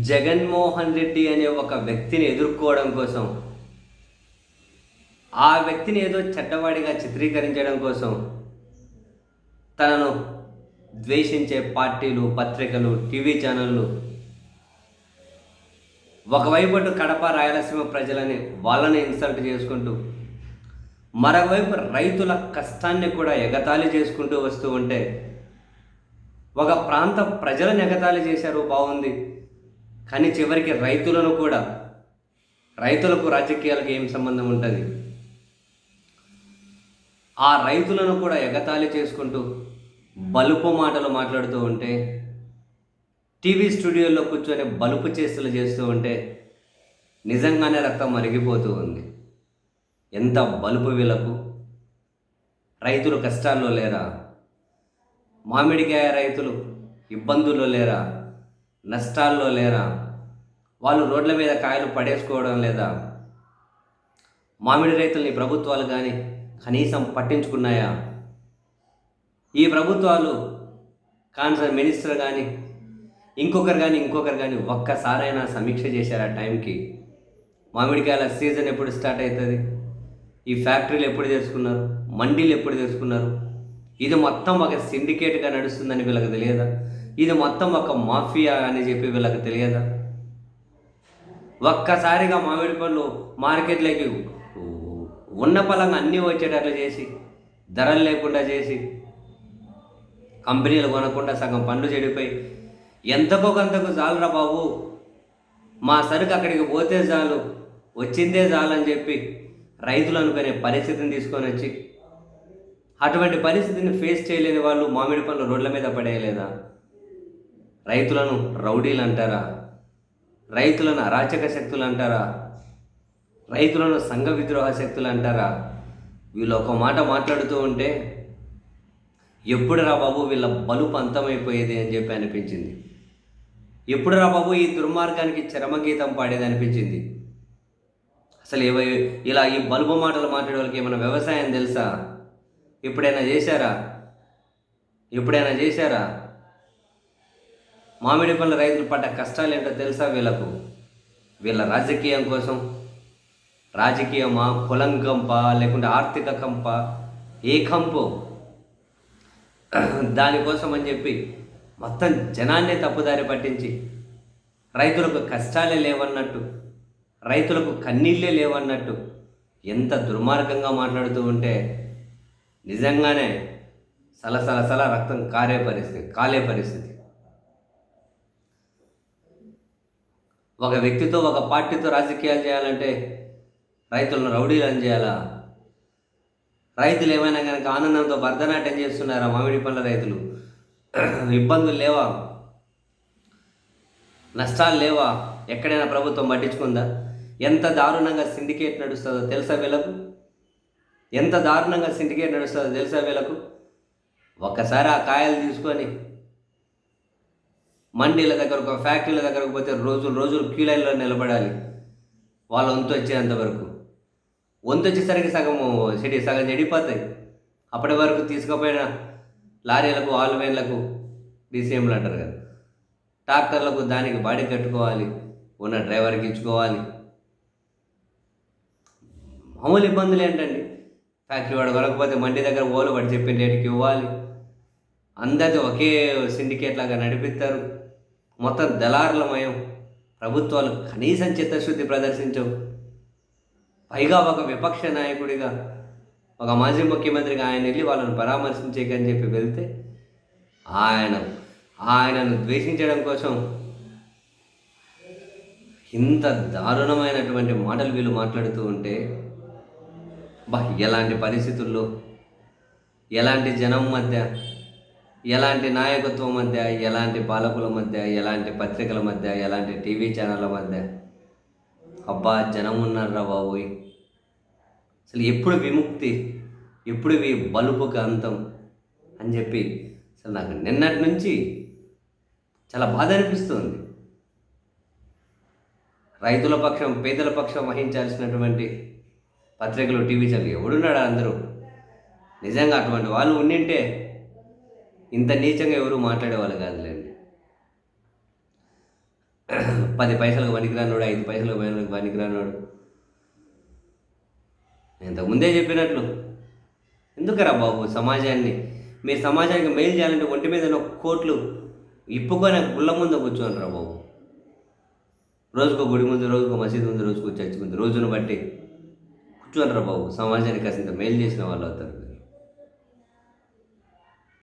జగన్మోహన్ రెడ్డి అనే ఒక వ్యక్తిని ఎదుర్కోవడం కోసం, ఆ వ్యక్తిని ఏదో చెడ్డవాడిగా చిత్రీకరించడం కోసం తనను ద్వేషించే పార్టీలు, పత్రికలు, టీవీ ఛానళ్ళు ఒకవైపు కడప రాయలసీమ ప్రజలని వాళ్ళని ఇన్సల్ట్ చేసుకుంటూ, మరోవైపు రైతుల కష్టాన్ని కూడా ఎగతాళి చేసుకుంటూ వస్తూ ఉంటే, ఒక ప్రాంత ప్రజలను ఎగతాళి చేశారు బాగుంది, కానీ చివరికి రైతులకు రాజకీయాలకు ఏం సంబంధం ఉంటుంది? ఆ రైతులను కూడా ఎగతాళి చేసుకుంటూ బలుపు మాటలు మాట్లాడుతూ ఉంటే, టీవీ స్టూడియోలో కూర్చొని బలుపు చేష్టలు చేస్తూ ఉంటే నిజంగానే రక్తం మరిగిపోతూ ఉంది. ఎంత బలుపు వీళ్ళకు! రైతులు కష్టాల్లో లేరా? మామిడికాయ రైతులు ఇబ్బందుల్లో లేరా? నష్టాల్లో లేరా? వాళ్ళు రోడ్ల మీద కాయలు పడేసుకోవడం లేదా? మామిడి రైతుల్ని ప్రభుత్వాలు కానీ కనీసం పట్టించుకున్నాయా? ఈ ప్రభుత్వాలు కాన్సర్ మినిస్టర్ కానీ ఇంకొకరు కానీ ఒక్కసారైనా సమీక్ష చేశారు ఆ టైంకి? మామిడికాయల సీజన్ ఎప్పుడు స్టార్ట్ అవుతుంది? ఈ ఫ్యాక్టరీలు ఎప్పుడు తెచ్చుకున్నారు? మండీలు ఎప్పుడు తెచ్చుకున్నారు? ఇది మొత్తం ఒక సిండికేట్గా నడుస్తుందని వీళ్ళకి తెలియదా? ఇది మొత్తం ఒక మాఫియా అని చెప్పి వీళ్ళకి తెలియదా? ఒక్కసారిగా మామిడి పళ్ళు మార్కెట్లోకి ఉన్న పలంగా అన్నీ వచ్చేటట్లు చేసి, ధరలు లేకుండా చేసి, కంపెనీలు కొనకుండా సగం పండ్లు చెడిపోయి, ఎంతకో కొంతకు చాలురా బాబు, మా సరుకు అక్కడికి పోతే చాలు, వచ్చిందే చాలు అని చెప్పి రైతులు అనుకునే పరిస్థితిని తీసుకొని వచ్చి, అటువంటి పరిస్థితిని ఫేస్ చేయలేని వాళ్ళు మామిడి పళ్ళు రోడ్ల మీద పడేయలేదా? రైతులను రౌడీలు అంటారా? రైతులను అరాచక శక్తులు అంటారా? రైతులను సంఘ విద్రోహ శక్తులు అంటారా? వీళ్ళు ఒక మాట మాట్లాడుతూ ఉంటే ఎప్పుడు రా బాబు వీళ్ళ బలుపు అంతమైపోయేది అని చెప్పి అనిపించింది. ఎప్పుడు రా బాబు ఈ దుర్మార్గానికి చరమగీతం పాడేది అనిపించింది. అసలు ఇలా ఈ బలుపు మాటలు మాట్లాడే వాళ్ళకి ఏమైనా వ్యవసాయం తెలుసా? ఎప్పుడైనా చేశారా? మామిడి పళ్ళ రైతులు పడ్డ కష్టాలు ఏంటో తెలుసా వీళ్ళకు? వీళ్ళ రాజకీయం కోసం, రాజకీయమా, కులం కంప, లేకుంటే ఆర్థిక కంప, ఏ కంపో, దానికోసం అని చెప్పి మొత్తం జనాన్నే తప్పుదారి పట్టించి, రైతులకు కష్టాలే లేవన్నట్టు, రైతులకు కన్నీళ్ళే లేవన్నట్టు ఎంత దుర్మార్గంగా మాట్లాడుతూ ఉంటే నిజంగానే సలసలసల రక్తం కాలే పరిస్థితి. ఒక వ్యక్తితో, ఒక పార్టీతో రాజకీయాలు చేయాలంటే రైతులను రౌడీలను చేయాలా? రైతులు ఏమైనా కనుక ఆనందంతో భరతనాట్యం చేస్తున్నారా? మామిడి పళ్ళ రైతులు ఇబ్బందులు లేవా? నష్టాలు లేవా? ఎక్కడైనా ప్రభుత్వం పట్టించుకుందా? ఎంత దారుణంగా సిండికేట్ నడుస్తుందో తెలుసా వీళ్ళకు? ఒక్కసారి ఆ కాయలు తీసుకొని మండీల దగ్గరకు, ఫ్యాక్టరీల దగ్గరకు పోతే రోజులు క్యూ లైన్లో నిలబడాలి వాళ్ళ వంతు వచ్చేంతవరకు. వంతు వచ్చేసరికి సగం చెడిపోతాయి. అప్పటి వరకు తీసుకుపోయిన లారీలకు, ఆల్వేన్లకు డీసీఎంలు అంటారు కదా, ట్రాక్టర్లకు దానికి బాడీ కట్టుకోవాలి, ఉన్న డ్రైవర్కి ఇచ్చుకోవాలి. మామూలు ఇబ్బందులు ఏంటండి? ఫ్యాక్టరీ వాడు కొనకపోతే మండి దగ్గర వాడు చెప్పిన రేటుకి ఇవ్వాలి. అందరితో ఒకే సిండికేట్ లాగా నడిపిస్తారు. మొత్తం దళారులమయం. ప్రభుత్వాలు కనీసం చిత్తశుద్ధి ప్రదర్శించవు. పైగా ఒక విపక్ష నాయకుడిగా, ఒక మాజీ ముఖ్యమంత్రిగా ఆయన వెళ్ళి వాళ్ళని పరామర్శించేకని చెప్పి వెళ్తే ఆయనను ద్వేషించడం కోసం ఇంత దారుణమైనటువంటి మాటలు వీళ్ళు మాట్లాడుతూ ఉంటే, ఎలాంటి పరిస్థితుల్లో, ఎలాంటి జనం మధ్య, ఎలాంటి నాయకత్వం మధ్య, ఎలాంటి పాలకుల మధ్య, ఎలాంటి పత్రికల మధ్య, ఎలాంటి టీవీ ఛానళ్ళ మధ్య జనం ఉన్నారా బాబోయ్! అసలు ఎప్పుడు విముక్తి, ఎప్పుడు బలుపుకి అంతం అని చెప్పి అసలు నాకు నిన్నటి నుంచి చాలా బాధ అనిపిస్తుంది. రైతుల పక్షం, పేదల పక్షం వహించాల్సినటువంటి పత్రికలు, టీవీ ఛానల్ ఎవడున్నాడా? అందరూ నిజంగా అటువంటి వాళ్ళు ఉండింటే ఇంత నీచంగా ఎవరు మాట్లాడేవాళ్ళు కాదులేండి. 10 పైసలకు పనికిరానోడు, 5 పైసలకు పనికిరానోడు. నేను ఇంతకుముందే చెప్పినట్లు ఎందుకురా బాబు సమాజాన్ని, మీరు సమాజానికి మెయిల్ చేయాలంటే ఒంటి మీద ఉన్న కోట్లు ఇప్పుకొని గుళ్ళ ముందు కూర్చోండి రా బాబు. రోజుకో గుడి ముందు, రోజుకో మసీదు ముందు, రోజుకో చర్చి ముందు, రోజును బట్టి కూర్చోండి రా బాబు. సమాజానికి కాసింత మెయిల్ చేసిన వాళ్ళు అవుతారు.